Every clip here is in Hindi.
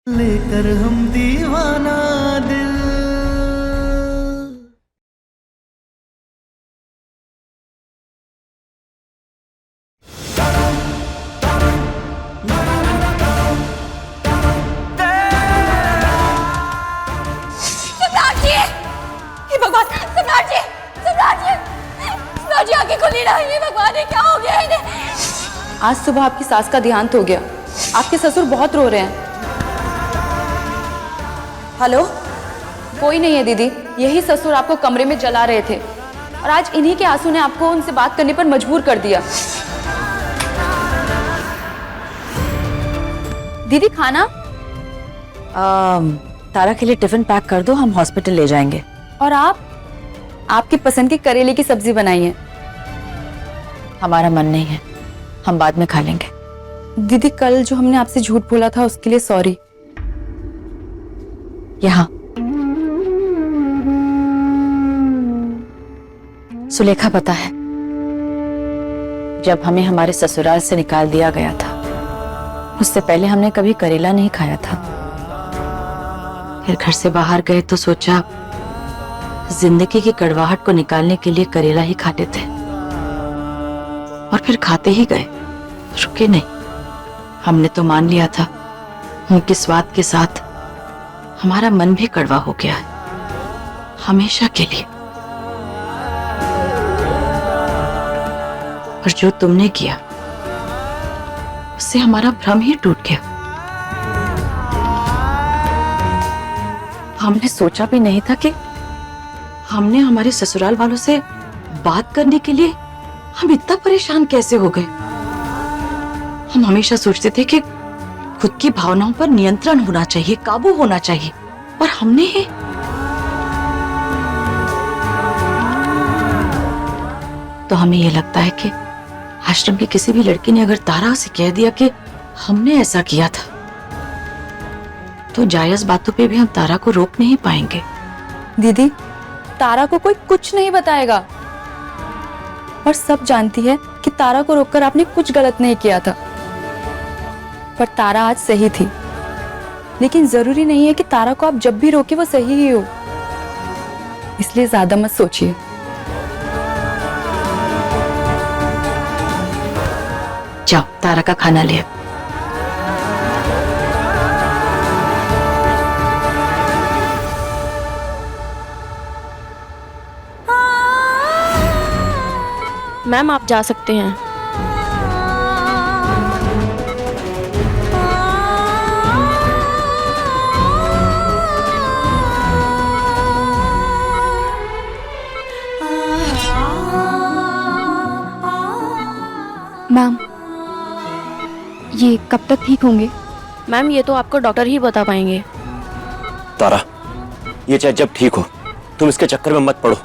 लेकर हम दीवाना दिल। सम्राट जी! हे भगवान! सम्राट जी! सम्राट जी! सम्राट जी आंखें खुली ना, ये भगवान, ये क्या हो गया इन्हें? आज सुबह आपकी सास का देहांत हो गया। आपके ससुर बहुत रो रहे हैं। हेलो? कोई नहीं है दीदी, यही ससुर आपको कमरे में जला रहे थे और आज इन्हीं के आंसू ने आपको उनसे बात करने पर मजबूर कर दिया। दीदी खाना? तारा के लिए टिफिन पैक कर दो, हम हॉस्पिटल ले जाएंगे। और आप? आपकी पसंद की करेले की सब्जी बनाई है। हमारा मन नहीं है, हम बाद में खा लेंगे। दीदी कल जो हमने आपसे झूठ बोला था उसके लिए सॉरी। यहाँ सुलेखा पता है, जब हमें हमारे ससुराल से निकाल दिया गया था उससे पहले हमने कभी करेला नहीं खाया था। फिर घर से बाहर गए तो सोचा जिंदगी की कड़वाहट को निकालने के लिए करेला ही खाते थे और फिर खाते ही गए, रुके नहीं। हमने तो मान लिया था उनके स्वाद के साथ हमारा मन भी कड़वा हो गया है, हमेशा के लिए। और जो तुमने किया उससे हमारा भ्रम ही टूट गया। हमने सोचा भी नहीं था कि हमने हमारे ससुराल वालों से बात करने के लिए हम इतना परेशान कैसे हो गए। हम हमेशा सोचते थे कि खुद की भावनाओं पर नियंत्रण होना चाहिए, काबू होना चाहिए, और हमने ही तो हमें यह लगता है कि आश्रम की किसी भी लड़की ने अगर तारा से कह दिया कि हमने ऐसा किया था तो जायज बातों पे भी हम तारा को रोक नहीं पाएंगे। दीदी तारा को कोई कुछ नहीं बताएगा और सब जानती है कि तारा को रोककर आपने कुछ गलत नहीं किया था। पर तारा आज सही थी, लेकिन जरूरी नहीं है कि तारा को आप जब भी रोके वो सही ही हो, इसलिए ज्यादा मत सोचिए। जाओ तारा का खाना ले। मैम आप जा सकते हैं। मैम ये कब तक ठीक होंगे? मैम ये तो आपको डॉक्टर ही बता पाएंगे। तारा, ये चाहे जब ठीक हो, तुम इसके चक्कर में मत पड़ो।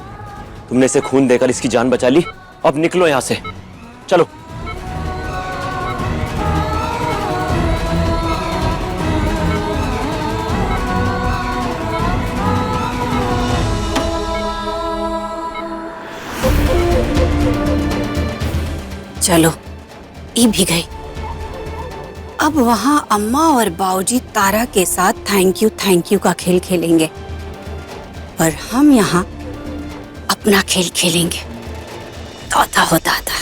तुमने इसे खून देकर इसकी जान बचा ली, अब निकलो यहां से, चलो। चलो, ये भी गई। अब वहां अम्मा और बाऊजी तारा के साथ थैंक यू का खेल खेलेंगे और हम यहाँ अपना खेल खेलेंगे। दादा हो दादा।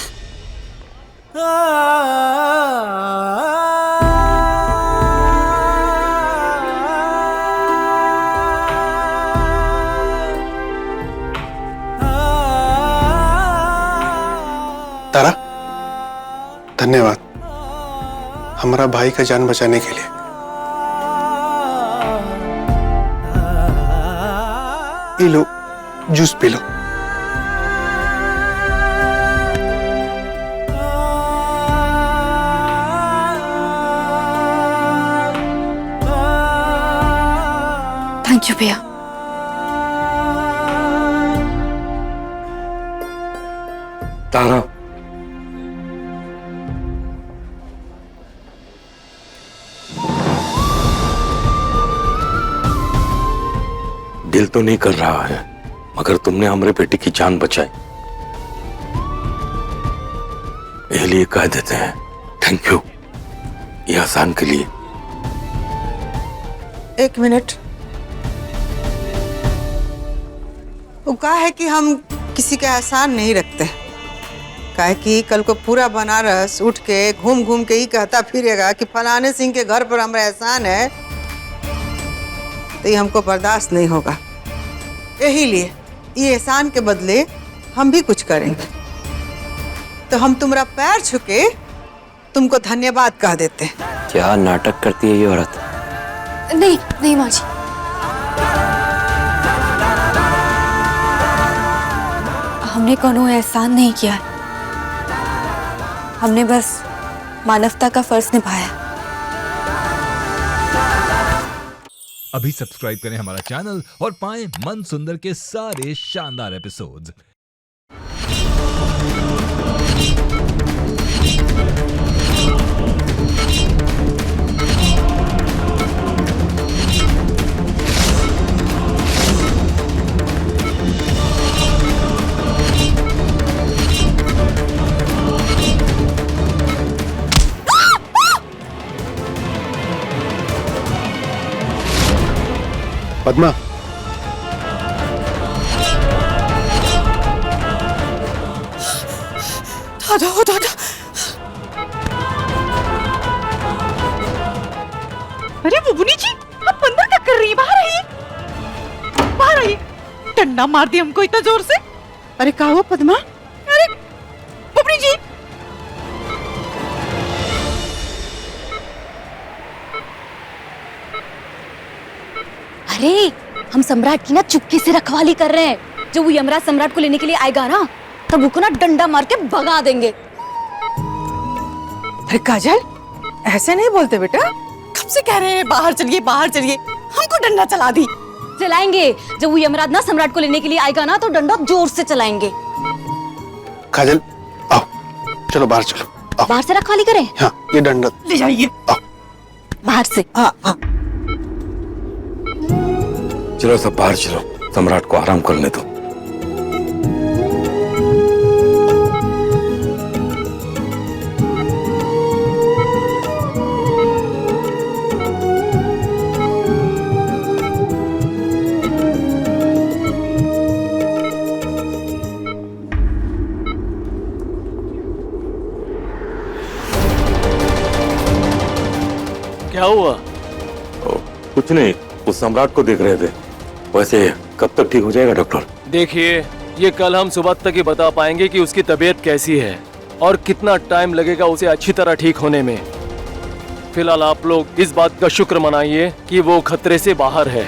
तारा, धन्यवाद हमारा भाई का जान बचाने के लिए। ये लो, जूस पी लो। थैंक यू भैया। तारा, दिल तो नहीं कर रहा है, मगर तुमने हमारे बेटे की जान बचाई, इसलिए कह देते हैं थैंक यू। ये आसान के लिए एक मिनट। वो कहा है कि हम किसी का एहसान नहीं रखते। काहे कि कल को पूरा बनारस उठ के घूम घूम के ही कहता फिरेगा कि फलाने सिंह के घर पर हमारा एहसान है, तो ये हमको बर्दाश्त नहीं होगा। यही लिए ये एहसान के बदले हम भी कुछ करेंगे। तो हम तुम्हारा पैर छुके तुमको धन्यवाद कह देते हैं। क्या नाटक करती है ये औरत। नहीं नहीं माँ जी, हमने कोनो एहसान नहीं किया है। हमने बस मानवता का फर्ज निभाया। अभी सब्सक्राइब करें हमारा चैनल और पाएं मन सुंदर के सारे शानदार एपिसोड्स। पद्मा, दादा हो दादा। अरे बुबनी जी, आप अंदर क्या कर रही है? बाहर आइए, बाहर आइए। डंडा मार दी हमको इतना जोर से। अरे क्या हुआ पद्मा? अरे बुबनी जी, अरे हम सम्राट की ना चुपके से रखवाली कर रहे हैं। जब वो यमराज सम्राट को लेने के लिए आएगा ना, तब उसको ना डंडा मार के भगा देंगे। अरे काजल, ऐसे नहीं बोलते बेटा। कब से कह रहे हैं बाहर चलिए, बाहर चलिए। हमको डंडा चला दी। चलाएंगे। जब वो यमराज ना सम्राट को लेने के लिए आएगा ना, तो डंडा जोर से चलाएंगे। काजल आओ, चलो बाहर चलो। आओ। बाहर से रखवाली करें? हाँ, ये डंडा ले जाइए। बाहर से। चलो सब बाहर चलो, सम्राट को आराम करने दो। क्या हुआ? कुछ नहीं, उस सम्राट को देख रहे थे। वैसे कब तक ठीक हो जाएगा डॉक्टर? देखिए, ये कल हम सुबह तक ही बता पाएंगे कि उसकी तबीयत कैसी है और कितना टाइम लगेगा उसे अच्छी तरह ठीक होने में। फिलहाल आप लोग इस बात का शुक्र मनाइए कि वो खतरे से बाहर है।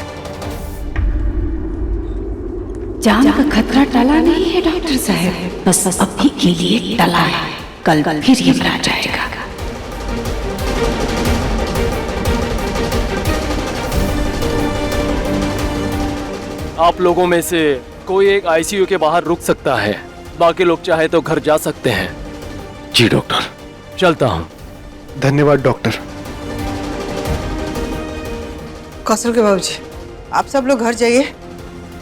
जान का खतरा टला नहीं है डॉक्टर साहब, बस अभी के लिए टला है। कल फिर यमराज आएगा। आप लोगों में से कोई एक आईसीयू के बाहर रुक सकता है, बाकी लोग चाहे तो घर जा सकते हैं। जी डॉक्टर। चलता हूँ। धन्यवाद डॉक्टर। कौशल के बाबूजी, आप सब लोग घर जाइए,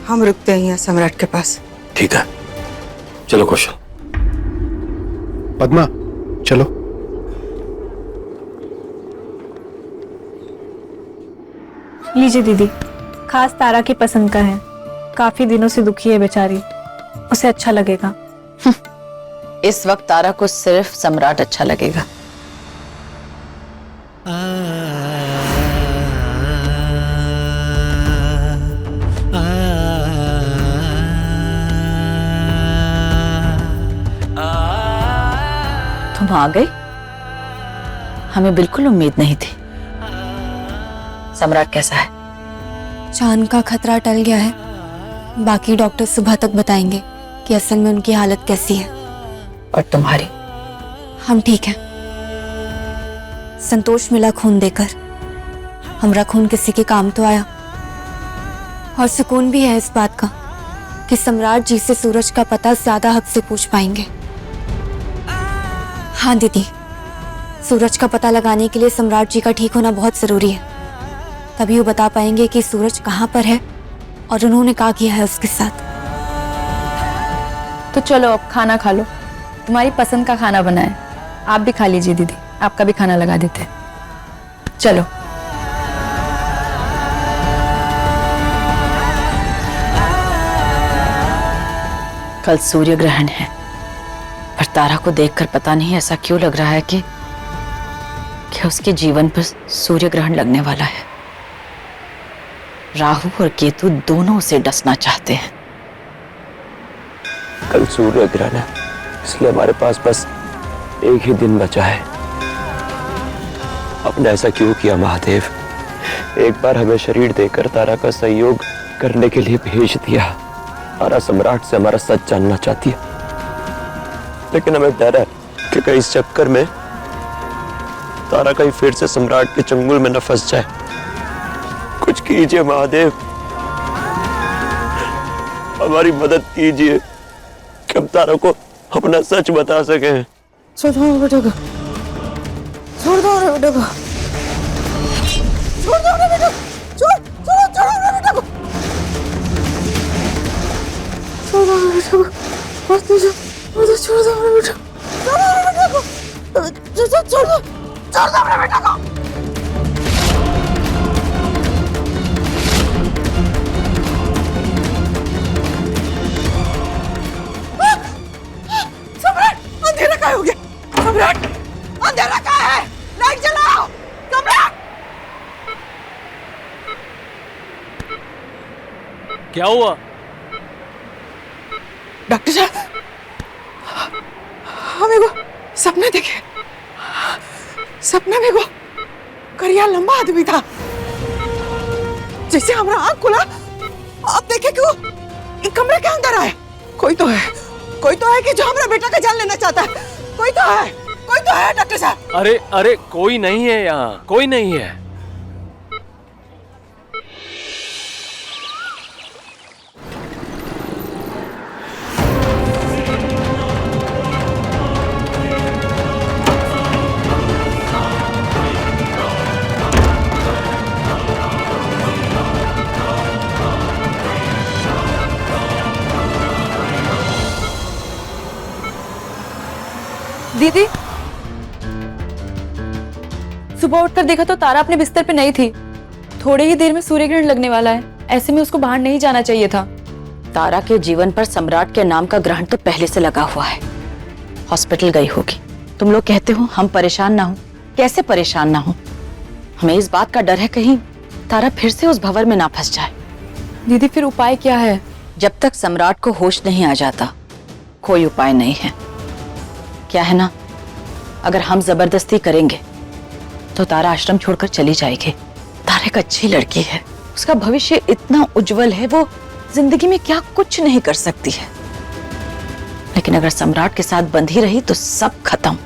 हम रुकते हैं यहाँ सम्राट के पास। ठीक है, चलो कौशल। पद्मा चलो। लीजिए दीदी, खास तारा की पसंद का है। काफी दिनों से दुखी है बेचारी, उसे अच्छा लगेगा। इस वक्त तारा को सिर्फ सम्राट अच्छा लगेगा। तुम आ गए, हमें बिल्कुल उम्मीद नहीं थी। सम्राट कैसा है? जान का खतरा टल गया है। बाकी डॉक्टर सुबह तक बताएंगे कि असल में उनकी हालत कैसी है। और तुम्हारी? हम ठीक हैं। संतोष मिला खून देकर। हमारा खून किसी के काम तो आया, और सुकून भी है इस बात का कि सम्राट जी से सूरज का पता ज्यादा हद से पूछ पाएंगे। हाँ दीदी, सूरज का पता लगाने के लिए सम्राट जी का ठीक होना बहुत जरूरी है। तभी वो बता पाएंगे कि सूरज कहाँ पर है और उन्होंने क्या किया है उसके साथ। तो चलो अब खाना खा लो। तुम्हारी पसंद का खाना बना है, आप भी खा लीजिए दीदी। आपका भी खाना लगा देते हैं। चलो। कल सूर्य ग्रहण है, पर तारा को देखकर पता नहीं ऐसा क्यों लग रहा है कि उसके जीवन पर सूर्य ग्रहण लगने वाला है। राहु और केतु दोनों उसे डसना चाहते हैं। कल सूर्य ग्रहण है, इसलिए हमारे पास बस एक ही दिन बचा है। आपने ऐसा क्यों किया महादेव? एक बार हमें शरीर देकर तारा का सहयोग करने के लिए भेज दिया। तारा सम्राट से हमारा सच जानना चाहती है, लेकिन हमें डर है कि कहीं इस चक्कर में तारा कहीं फिर से सम्राट के चंगुल में न फंस जाए। कुछ कीजिए महादेव, हमारी मदद कीजिए कि हम तारा को अपना सच बता सकें। छोड़ दो बेटा को, छोड़ दो बेटा को, छोड़ दो बेटा, छोड़ बेटा को, छोड़ दो बेटा को, मत दो, छोड़ दो बेटा, छोड़ दो बेटा को। अंधेरा क्या हो गया? सम्राट, अंधेरा क्या है? लाइट जलाओ, सम्राट। क्या हुआ? डॉक्टर साहब, हमें वो सपना देखे। सपना में वो करिया लंबा आदमी था। जैसे हमारा आंख खुला, आप देखे कि वो एक कमरे के अंदर आए। कोई तो है कि जो हमारा बेटा का जान लेना चाहता है। कोई तो है डॉक्टर साहब। अरे कोई नहीं है यहाँ, कोई नहीं है। दीदी, सुबह उठकर देखा तो तारा अपने बिस्तर पे नहीं थी। थोड़ी ही देर में सूर्य ग्रहण लगने वाला है, ऐसे में उसको बाहर नहीं जाना चाहिए था। तारा के जीवन पर सम्राट के नाम का ग्रहण तो पहले से लगा हुआ है। हॉस्पिटल गई होगी। तुम लोग कहते हो हम परेशान ना हो, कैसे परेशान ना हो? हमें इस बात का डर है कहीं तारा फिर से उस भंवर में ना फंस जाए। दीदी, फिर उपाय क्या है? जब तक सम्राट को होश नहीं आ जाता कोई उपाय नहीं है। क्या है ना, अगर हम जबरदस्ती करेंगे तो तारा आश्रम छोड़कर चली जाएगी। तारा एक अच्छी लड़की है, उसका भविष्य इतना उज्जवल है, वो जिंदगी में क्या कुछ नहीं कर सकती है। लेकिन अगर सम्राट के साथ बंधी रही तो सब खत्म।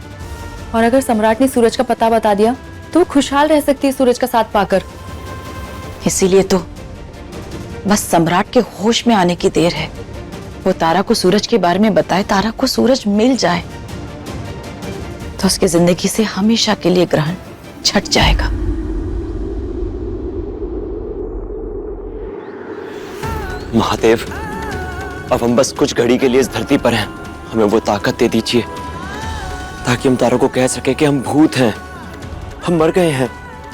और अगर सम्राट ने सूरज का पता बता दिया तो वो खुशहाल रह सकती है सूरज का साथ पाकर। इसीलिए तो बस सम्राट के होश में आने की देर है। वो तारा को सूरज के बारे में बताए, तारा को सूरज मिल जाए तो उसकी जिंदगी से हमेशा के लिए ग्रहण छट जाएगा। महादेव, अब हम बस कुछ घड़ी के लिए इस धरती पर हैं। हमें वो ताकत दे दीजिए ताकि हम तारा को कह सके कि हम भूत हैं, हम मर गए हैं,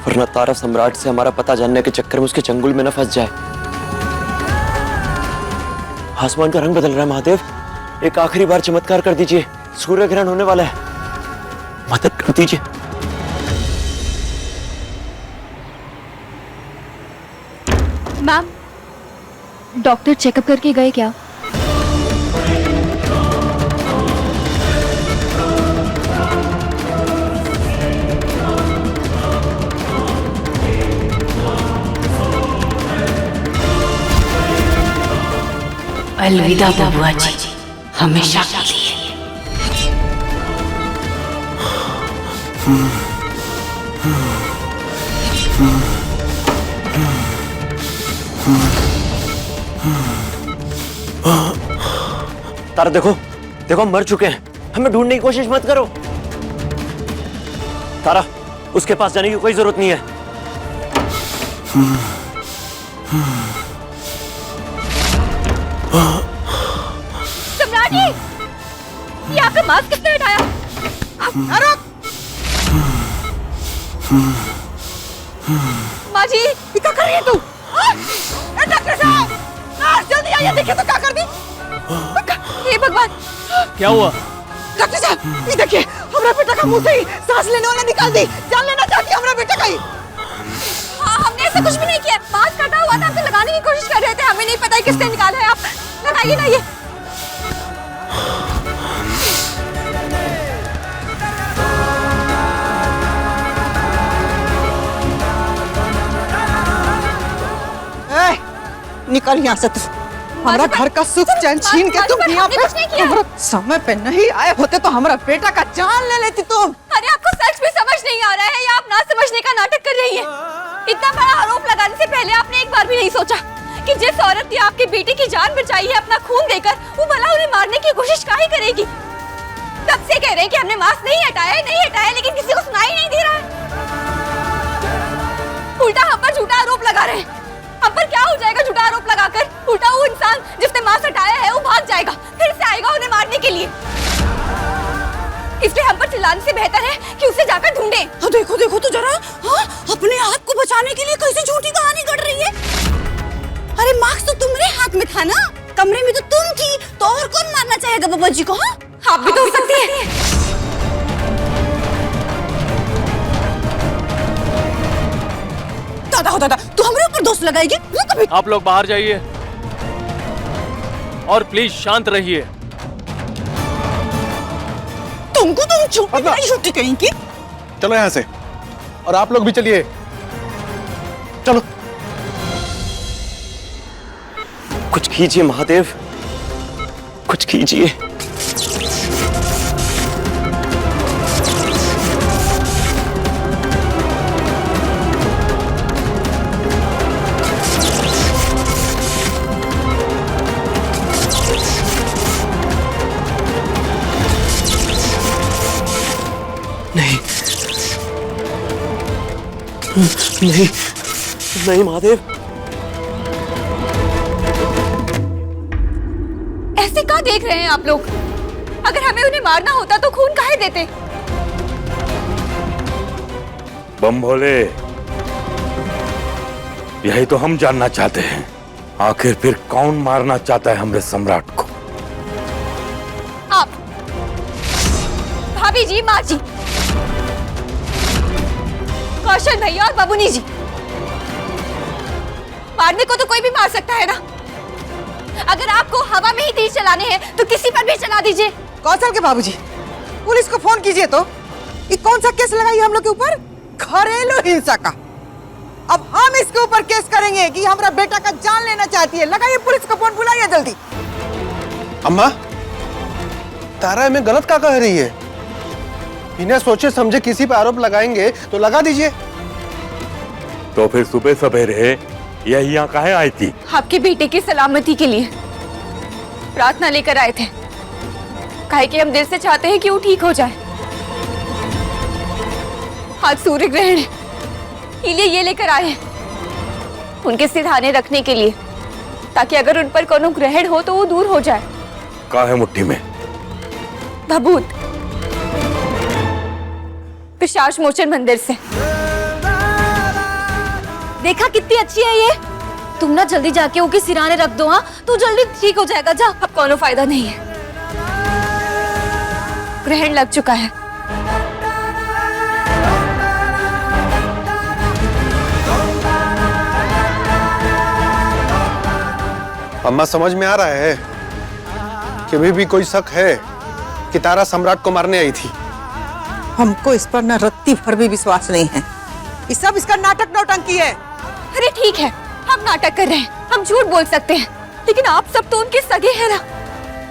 वरना तारा सम्राट से हमारा पता जानने के चक्कर में उसके चंगुल में न फंस जाए। आसमान का रंग बदल रहा है महादेव, एक आखिरी बार चमत्कार कर दीजिए। सूर्य ग्रहण होने वाला है, मदद कर दीजिए। मैम, डॉक्टर चेकअप करके गए क्या? अलविदा बबुआ जी, हमेशा के लिए। तारा देखो, देखो हम मर चुके हैं, हमें ढूंढने की कोशिश मत करो। तारा, उसके पास जाने की कोई जरूरत नहीं है। सम्राट जी, ये आपका मास्क किसने हटाया? माँ जी, ये क्या कर रही है तू? डॉक्टर साहब, नर्स जल्दी आइए, देखिए तो क्या कर दी। हे भगवान! क्या हुआ? डॉक्टर साहब, ये देखिए, हमारा बेटा का मुंह से ही सांस लेने वाला निकाल दी। जान लेना चाहती है हमारा बेटा का ही। हाँ, हमने ऐसा कुछ भी नहीं किया। मास्क कटा हुआ था, हमसे लगाने की कोशिश कर रहे थे। हमें नहीं पता है किसने निकाला है। आप लगाइए ना ये। निकल यहाँ से तू। हमारा घर का सुख चैन छीन के तुम यहाँ पे हमारा समय पे नहीं आए होते तो हमारा बेटा का जान ले लेती तुम। अरे आपको सच में समझ नहीं आ रहा है या आप ना समझने का नाटक कर रही हैं? इतना बड़ा आरोप लगाने से पहले आपने एक बार भी नहीं सोचा कि जिस औरत ने आपके बेटे की जान बचाई है अपना खून देकर, वो भला उन्हें मारने की कोशिश काहे करेगी? तब से कह रहे हैं कि हमने मास्क नहीं हटाया, लेकिन किसी को सुनाई नहीं दे रहा है। उल्टा हम पर झूठा आरोप लगा रहे हैं। हम पर क्या हो जाएगा झूठा आरोप लगाकर? उल्टा वो इंसान जिसने मास्क हटाया है वो भाग जाएगा, फिर से आएगा उन्हें मारने के लिए। इसलिए हम पर चिल्लाने से बेहतर है कि उसे जाकर ढूंढें। हाँ, देखो देखो तो जरा, हाँ, अपने आप को बचाने के लिए कैसी झूठी कहानी गढ़ रही है। अरे मास्क तो तुम्हारे हाथ में था ना, कमरे में तो तुम थी, तो और कौन मारना चाहेगा बाबा जी को? हाँ, आप भी तो हो सकती है। दादा हो दादा, तू हमारे ऊपर दोष लगाएगी? कभी आप लोग बाहर जाइए और प्लीज शांत रहिए। तुमको तुम छुट्टी कहीं की। चलो यहाँ से, और आप लोग भी चलिए। चलो। कुछ कीजिए महादेव, कुछ कीजिए। नहीं नहीं महादेव, ऐसे क्या देख रहे हैं आप लोग? अगर हमें उन्हें मारना होता तो खून काहे देते? बम भोले, यही तो हम जानना चाहते हैं, आखिर फिर कौन मारना चाहता है हमरे सम्राट को? आप, भाभी जी, माँ जी, कौशल भैया और बाबूनी जी। मारने को तो कोई भी मार सकता है ना। अगर आपको हवा में ही तीर चलाने हैं तो किसी पर भी चला दीजिए। कौशल के बाबूजी, पुलिस को फोन कीजिए। तो ये कौन सा केस लगाई हम लोग के ऊपर? घरेलू हिंसा का। अब हम इसके ऊपर केस करेंगे कि हमारा बेटा का जान लेना चाहती है। लगाइए पुलिस को फोन, बुलाइए जल्दी। अम्मा, तारा में गलत क्या कह रही है? बिना सोचे समझे किसी पे आरोप लगाएंगे तो लगा दीजिए। तो फिर सुबह सवेरे यही यहाँ काहे आई थी? आपके बेटे की सलामती के लिए प्रार्थना लेकर आए थे। काहे कि हम दिल से चाहते हैं कि वो ठीक हो जाए। आज सूर्य ग्रहण है, इसलिए ये लेकर आए हैं उनके सिरहाने रखने के लिए, ताकि अगर उन पर कोनो ग्रहण हो तो वो दूर हो जाए। का है मुट्ठी में? भभूत, पिशाच मोचन मंदिर से। देखा कितनी अच्छी है ये। तुम ना जल्दी जाके उनके सिराने रख दो। हाँ, तू जल्दी ठीक हो जाएगा। जा, अब कोनो फायदा नहीं है, ग्रहण लग चुका है। अम्मा, समझ में आ रहा है कि अभी भी कोई शक है कि तारा सम्राट को मारने आई थी। हमको इस पर न रत्ती भर भी विश्वास नहीं है। ये सब इसका नाटक नौटंकी है। अरे ठीक है, हम नाटक कर रहे हैं, हम झूठ बोल सकते हैं, लेकिन आप सब तो उनके सगे हैं ना।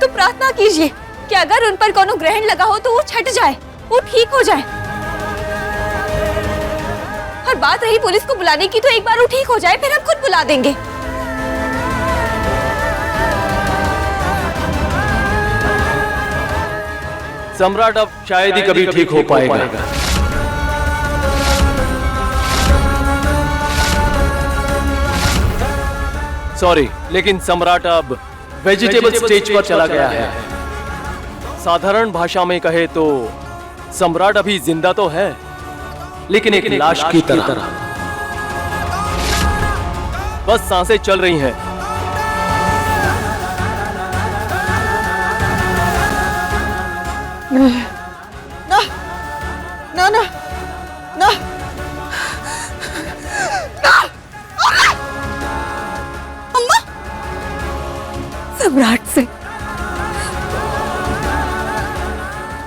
तो प्रार्थना कीजिए कि अगर उन पर कोनो ग्रहण लगा हो तो वो छट जाए, वो ठीक हो जाए। और बात रही पुलिस को बुलाने की, तो एक बार वो ठीक हो जाए फिर हम खुद बुला देंगे। सम्राट अब शायद ही कभी ठीक हो पाएगा। सॉरी, लेकिन सम्राट अब वेजिटेबल स्टेज पर चला गया है। साधारण भाषा में कहे तो सम्राट अभी जिंदा तो है, लेकिन एक लाश की तरह। बस सांसें चल रही हैं। ना ना ना ना अम्मा, सम्राट से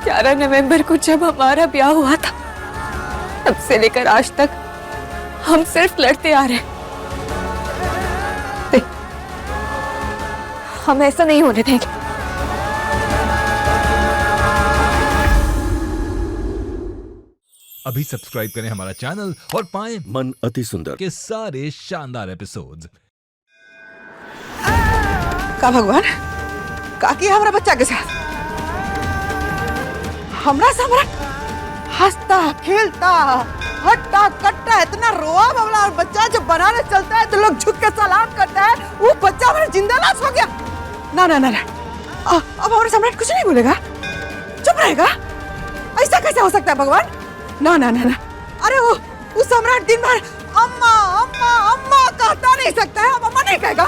11 नवंबर को जब हमारा ब्याह हुआ था, तब से लेकर आज तक हम सिर्फ लड़ते आ रहे हैं। हम ऐसा नहीं होने देंगे। अभी सब्सक्राइब करें हमारा चैनल और पाएं मन अति सुंदर के सारे शानदार एपिसोड्स। का भगवान का किया हमारा बच्चा के साथ? हमरा सम्राट हंसता खेलता हट्टा कट्टा इतना रोआ बबला, और बच्चा जब बनाने चलता है तो लोग झुक के सलाम करता है। वो बच्चा हमारा जिंदा लाश हो गया। ना ना ना ना, अब हमारा सम्राट कुछ नहीं बोलेगा, चुप रहेगा? ऐसा कैसे हो सकता है भगवान? ना ना ना ना, अरे वो सम्राट दिन भर अम्मा अम्मा अम्मा कहता नहीं सकता है, अब अम्मा नहीं कहेगा,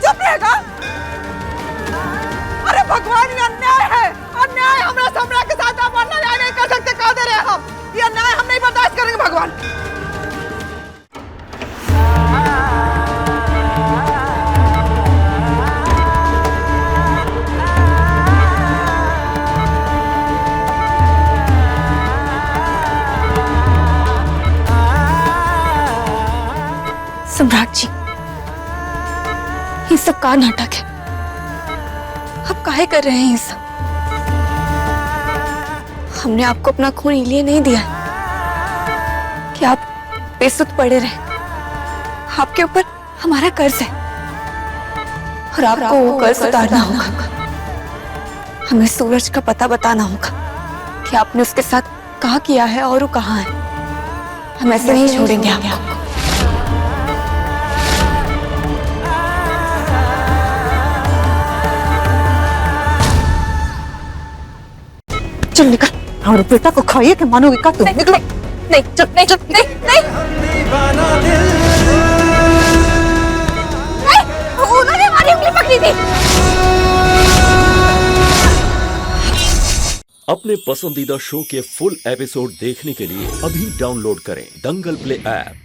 चुप रहेगा? अरे भगवान, ये अन्याय है, अन्याय। हमारा सम्राट के साथ आप अन्याय नहीं कर सकते, कह दे रहे हैं हम। ये अन्याय हम नहीं बर्दाश्त करेंगे भगवान। सम्राट जी, ये सब का नाटक है? आप काहे कर रहे हैं ये सब? हमने आपको अपना खून इसलिए नहीं दिया है कि आप बेसुध पड़े रहे। आपके ऊपर हमारा कर्ज है और आपको वो कर्ज उतारना होगा। हमें सूरज का पता बताना होगा कि आपने उसके साथ कहाँ किया है और वो कहाँ है। हम ऐसे नहीं छोड़ेंगे आपको। चल निकल, हमारे बेटा को खाइए कि मानोगे का तुम? निकलो। नहीं चल, नहीं चल, नहीं नहीं। उन्होंने हमारी उंगली पकड़ी थी। अपने पसंदीदा शो के फुल एपिसोड देखने के लिए अभी डाउनलोड करें दंगल प्ले ऐप।